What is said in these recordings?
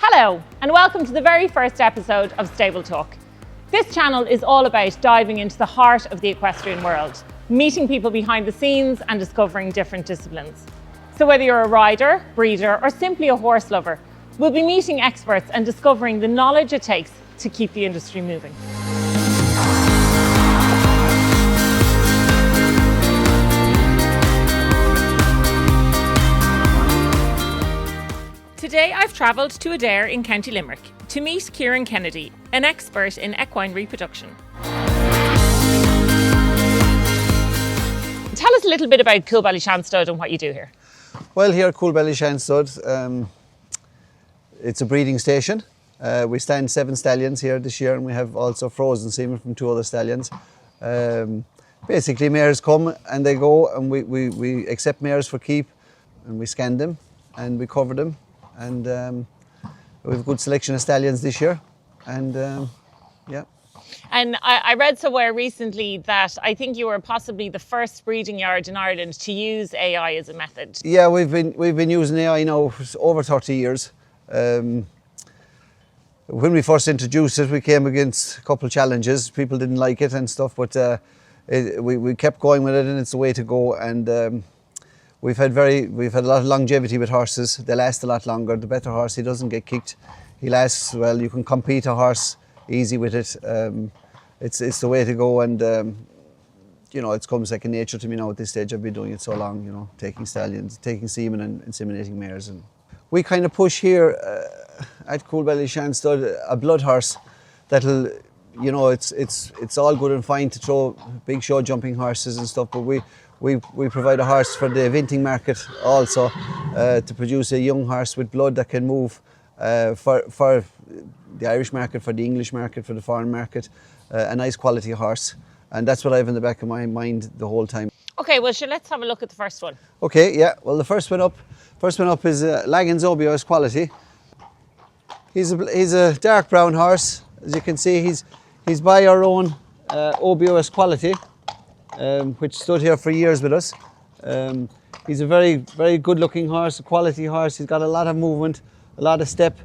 Hello, and welcome to the very first episode of Stable Talk. This channel is all about diving into the heart of the equestrian world, meeting people behind the scenes and discovering different disciplines. So whether you're a rider, breeder, or simply a horse lover, we'll be meeting experts and discovering the knowledge it takes to keep the industry moving. Today I've travelled to Adare in County Limerick to meet Kieran Kennedy, an expert in equine reproduction. Tell us a little bit about Coolballyshan Stud and what you do here. Well, here at Coolballyshan Stud, it's a breeding station. We stand 7 stallions here this year, and we have also frozen semen from 2 other stallions. Basically, mares come and they go, and we accept mares for keep, and we scan them and we cover them. And we have a good selection of stallions this year, and yeah. And I read somewhere recently that I think you were possibly the first breeding yard in Ireland to use AI as a method. Yeah, we've been using AI now for over 30 years. When we first introduced it, we came against a couple of challenges. People didn't like it and stuff, but we kept going with it, and it's the way to go. And we've had a lot of longevity with horses. They last a lot longer. The better horse, he doesn't get kicked. He lasts well. You can compete a horse easy with it. It's the way to go, and you know, it comes second nature to me now at this stage. I've been doing it so long, you know, taking stallions, taking semen and inseminating mares. And we kind of push here at Coolballyshan Stud a blood horse that'll, you know, it's all good and fine to throw big show jumping horses and stuff, but we provide a horse for the eventing market also, to produce a young horse with blood that can move for the Irish market, for the English market, for the foreign market, a nice quality horse. And that's what I have in the back of my mind the whole time. Okay, well, sure, let's have a look at the first one. Okay, yeah. Well, the first one up is Lagan's OBS Quality. He's a dark brown horse. As you can see, he's by our own OBS Quality, which stood here for years with us. He's a very, very good looking horse, a quality horse. He's got a lot of movement, a lot of step.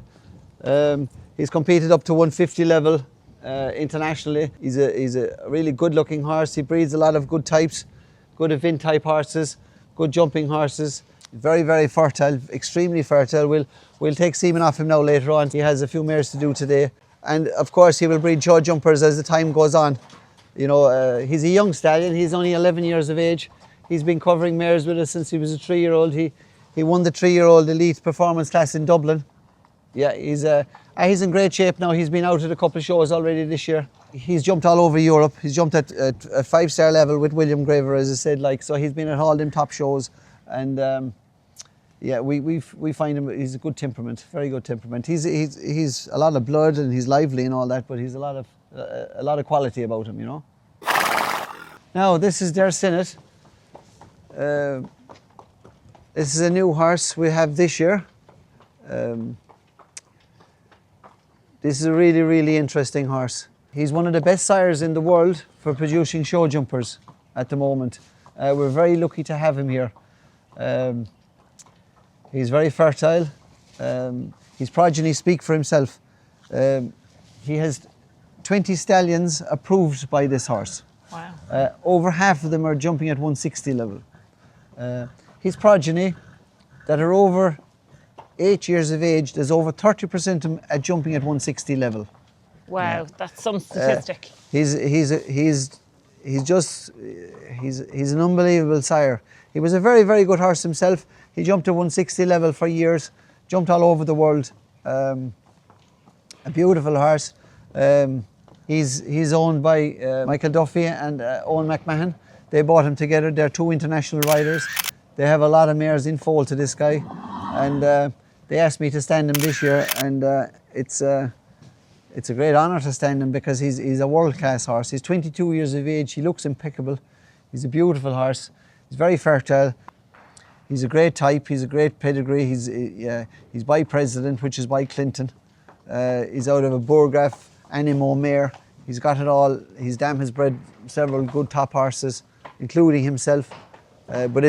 He's competed up to 150 level internationally. He's a really good looking horse. He breeds a lot of good types, good event type horses, good jumping horses. Very, very fertile, extremely fertile. We'll take semen off him now later on. He has a few mares to do today. And of course he will breed show jumpers as the time goes on. You know, he's a young stallion. He's only 11 years of age. He's been covering mares with us since he was a 3-year-old. He won the 3-year-old elite performance class in Dublin. Yeah, he's in great shape now. He's been out at a couple of shows already this year. He's jumped all over Europe. He's jumped at a 5-star level with William Graver, as I said, like, so he's been at all them top shows. And yeah, we find him, he's a good temperament, very good temperament. He's a lot of blood and he's lively and all that, but he's a lot of quality about him, you know. Now this is their Senate. This is a new horse we have this year. This is a really, really interesting horse. He's one of the best sires in the world for producing show jumpers at the moment. We're very lucky to have him here. He's very fertile. His progeny speak for himself. He has 20 stallions approved by this horse. Wow. Over half of them are jumping at 160 level. His progeny that are over 8 years of age, there's over 30% of them at jumping at 160 level. Wow, yeah. That's some statistic. He's an unbelievable sire. He was a very, very good horse himself. He jumped at 160 level for years, jumped all over the world. A beautiful horse. He's owned by Michael Duffy and Owen McMahon. They bought him together. They're 2 international riders. They have a lot of mares in foal to this guy, and they asked me to stand him this year, and it's a great honour to stand him because he's a world-class horse. He's 22 years of age. He looks impeccable. He's a beautiful horse. He's very fertile. He's a great type. He's a great pedigree. He's by President, which is by Clinton. He's out of a Burgraf Animo mare. He's got it all. His dam has bred several good top horses, including himself. But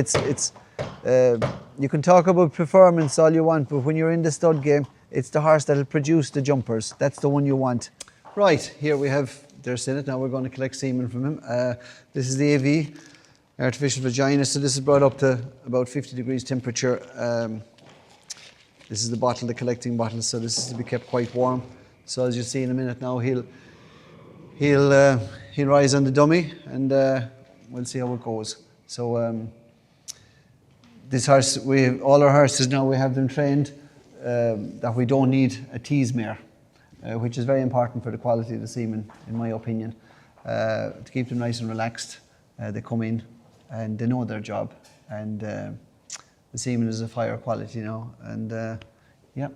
you can talk about performance all you want, but when you're in the stud game, It's the horse that'll produce the jumpers. That's the one you want. Right, here we have their Senate. Now we're going to collect semen from him. This is the AV, artificial vagina. So this is brought up to about 50 degrees temperature. This is the bottle, the collecting bottle. So this is to be kept quite warm. So as you see in a minute now, he'll rise on the dummy, and we'll see how it goes. So this horse, all our horses now, we have them trained that we don't need a tease mare, which is very important for the quality of the semen, in my opinion. To keep them nice and relaxed, they come in and they know their job, and the semen is of higher quality now, and yeah.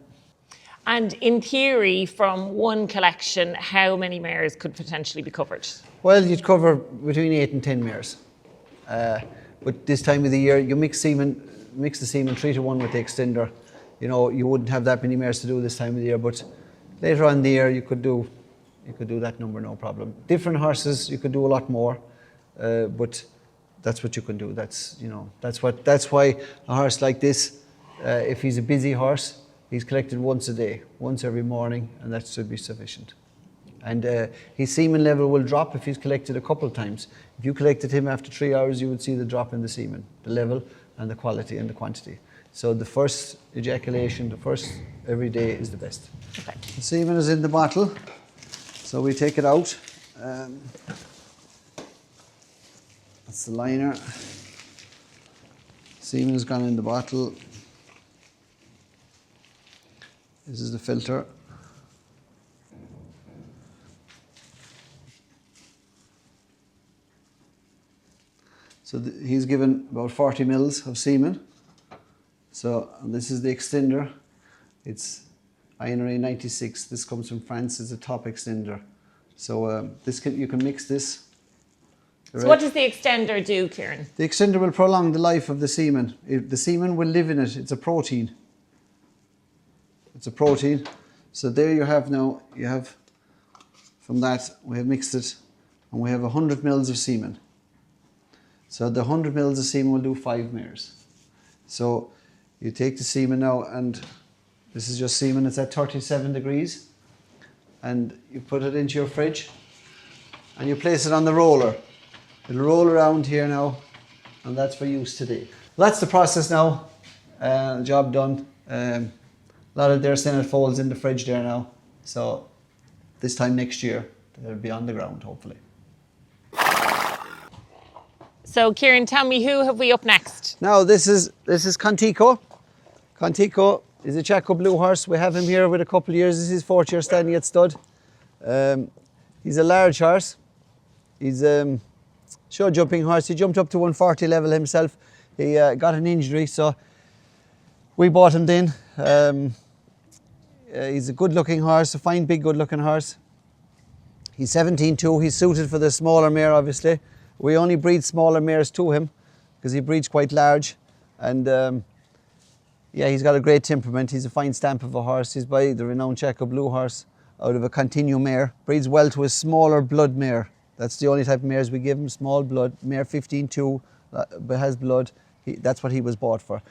And in theory, from one collection, how many mares could potentially be covered? Well, you'd cover between 8 and 10 mares. But this time of the year, you mix the semen 3-to-1 with the extender. You know, you wouldn't have that many mares to do this time of the year, but later on in the year, you could do that number, no problem. Different horses, you could do a lot more, but that's what you can do. That's why a horse like this, if he's a busy horse, he's collected once a day, once every morning, and that should be sufficient. And his semen level will drop if he's collected a couple of times. If you collected him after 3 hours, you would see the drop in the semen, the level and the quality and the quantity. So the first ejaculation, the first every day is the best. Okay. The semen is in the bottle, so we take it out. That's the liner. Semen has gone in the bottle. This is the filter. So he's given about 40 mils of semen. So this is the extender. It's INRA 96. This comes from France. It's a top extender. So you can mix this. So what does the extender do, Kieran? The extender will prolong the life of the semen. The semen will live in it. It's a protein. It's a protein. So there you have now, from that, we have mixed it, and we have 100 mils of semen. So the 100 mils of semen will do 5 mares. So you take the semen now, and this is just semen, it's at 37 degrees, and you put it into your fridge, and you place it on the roller. It'll roll around here now, and that's for use today. That's the process now, job done. A lot of their Senate foals in the fridge there now, so this time next year they'll be on the ground hopefully. So Kieran, tell me, who have we up next? Now this is Kantiko. Kantiko is a Chaco blue horse. We have him here with a couple of years. This is his 4th year standing at stud. He's a large horse. He's a show jumping horse. He jumped up to 140 level himself. He got an injury, so we bought him then. He's a good looking horse, a fine big good looking horse. He's 17.2, he's suited for the smaller mare obviously. We only breed smaller mares to him because he breeds quite large, and yeah, he's got a great temperament. He's a fine stamp of a horse. He's by the renowned Chaco blue horse out of a Continuum mare. Breeds well to a smaller blood mare. That's the only type of mares we give him, small blood, mare 15.2, but has blood. That's what he was bought for.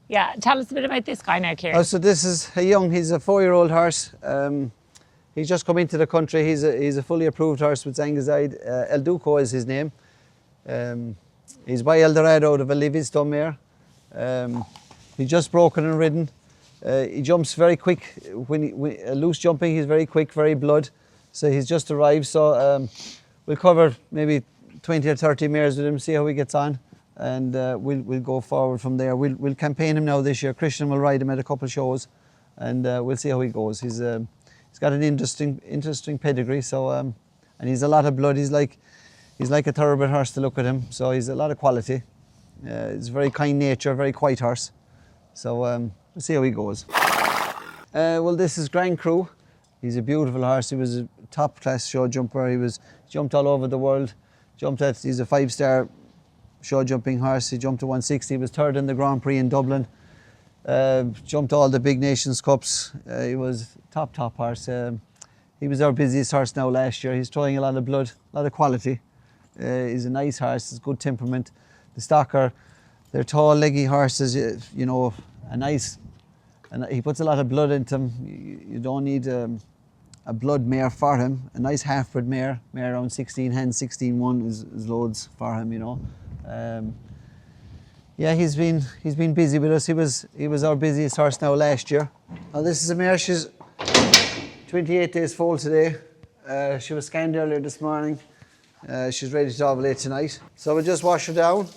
Yeah, tell us a bit about this guy now, Kieran. So this is he's a 4-year-old horse. He's just come into the country. He's a fully approved horse with Zangide El Duko is his name. He's by Eldorado out of a Livingston mare. He's just broken and ridden. He jumps very quick. When loose jumping, he's very quick, very blood. So he's just arrived. So we'll cover maybe 20 or 30 mares with him, see how he gets on. And we'll go forward from there. We'll campaign him now this year. Christian will ride him at a couple of shows, and we'll see how he goes. He's got an interesting pedigree. So and he's a lot of blood. He's like a thoroughbred horse to look at him. So he's a lot of quality. He's a very kind nature, very quiet horse. So we'll see how he goes. Well, this is Grand Cru. He's a beautiful horse. He was a top class show jumper. He jumped all over the world. He's a 5-star. Show jumping horse. He jumped to 160. He was 3rd in the Grand Prix in Dublin. Jumped all the big Nations Cups. He was top horse. He was our busiest horse now last year. He's throwing a lot of blood, a lot of quality. He's a nice horse. He's good temperament. The stock they're tall, leggy horses. You know, a nice and he puts a lot of blood into him. You don't need a blood mare for him. A nice half-bred mare around 16 hens, 16-1 is loads for him, you know. Yeah, he's been busy with us. He was our busiest horse now last year. Now this is a mare. She's 28 days foal today. She was scanned earlier this morning. She's ready to ovulate tonight. So we'll just wash her down.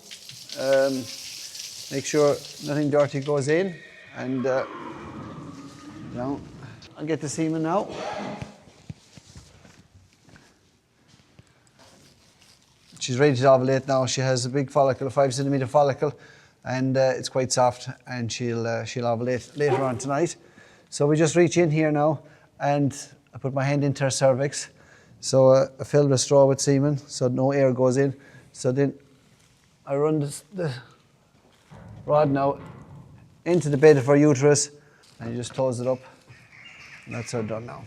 Make sure nothing dirty goes in, and down. I'll get the semen now. She's ready to ovulate now. She has a big follicle, a 5 centimetre follicle, and it's quite soft, and she'll ovulate later on tonight. So we just reach in here now, and I put my hand into her cervix. So I fill the straw with semen, so no air goes in. So then I run the rod now into the bed of her uterus, and you just close it up, and that's her done now.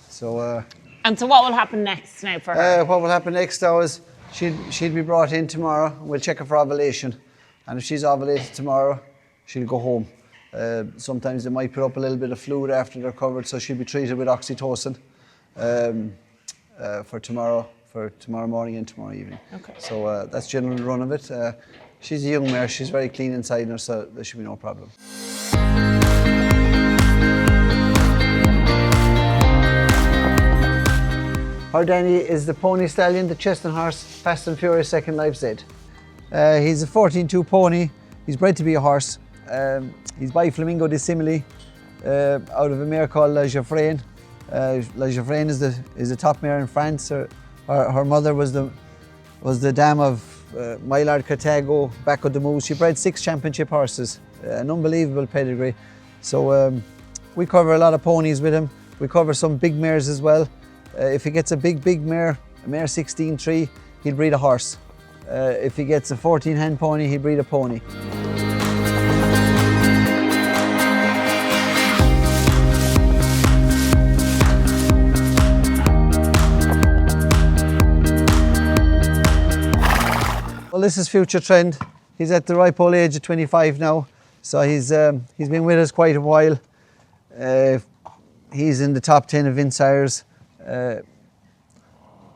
So. And so what will happen next now for her? What will happen next now is she'll be brought in tomorrow. We'll check her for ovulation, and if she's ovulated tomorrow, she'll go home. Sometimes they might put up a little bit of fluid after they're covered, so she'll be treated with oxytocin for tomorrow morning and tomorrow evening. Okay. So that's generally the run of it. She's a young mare. She's very clean inside her, so there should be no problem. Our Danny is the pony stallion, the chestnut horse, fast and furious second life Zade. He's a 14-2 pony. He's bred to be a horse. He's by Flamingo de Simile, out of a mare called La Geoffraine. La Geoffraine is the top mare in France. Her mother was the dam of Maillard Cartago, Bacco de Moose. She bred 6 championship horses, an unbelievable pedigree. So we cover a lot of ponies with him. We cover some big mares as well. If he gets a big mare, a mare 16-3, he'll breed a horse. If he gets a 14 hen pony, he'll breed a pony. Well, this is Future Trend. He's at the ripe old age of 25 now, so he's been with us quite a while. He's in the top 10 of Insires.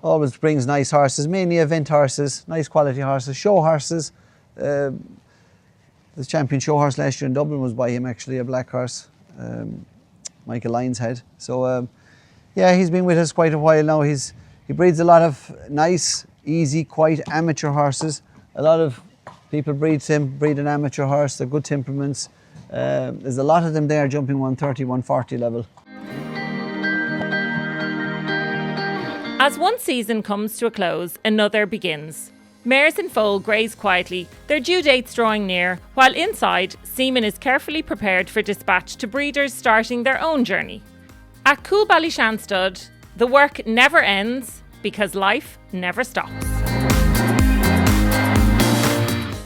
Always brings nice horses, mainly event horses, nice quality horses, show horses. The champion show horse last year in Dublin was by him, actually, a black horse, Michael Lyons had. So yeah, he's been with us quite a while now. He breeds a lot of nice, easy, quiet amateur horses. A lot of people breed an amateur horse. They're good temperaments. There's a lot of them there jumping 130, 140 level. As one season comes to a close, another begins. Mares in foal graze quietly, their due dates drawing near, while inside, semen is carefully prepared for dispatch to breeders starting their own journey. At Coolballyshan Stud, the work never ends because life never stops.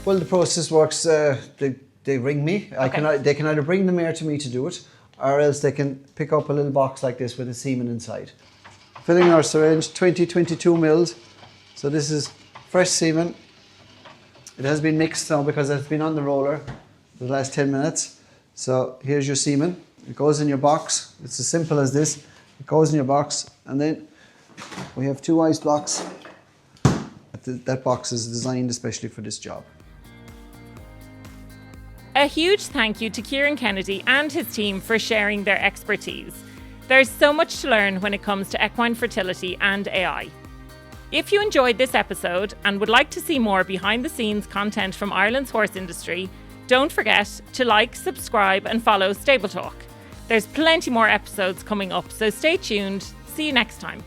Well, the process works, they ring me. Okay. They can either bring the mare to me to do it, or else they can pick up a little box like this with the semen inside. Filling our syringe, 20-22 mils. So this is fresh semen. It has been mixed now because it's been on the roller for the last 10 minutes. So here's your semen. It goes in your box. It's as simple as this. It goes in your box, and then we have 2 ice blocks. That box is designed especially for this job. A huge thank you to Kieran Kennedy and his team for sharing their expertise. There's so much to learn when it comes to equine fertility and AI. If you enjoyed this episode and would like to see more behind the scenes content from Ireland's horse industry, don't forget to like, subscribe and follow Stable Talk. There's plenty more episodes coming up, so stay tuned. See you next time.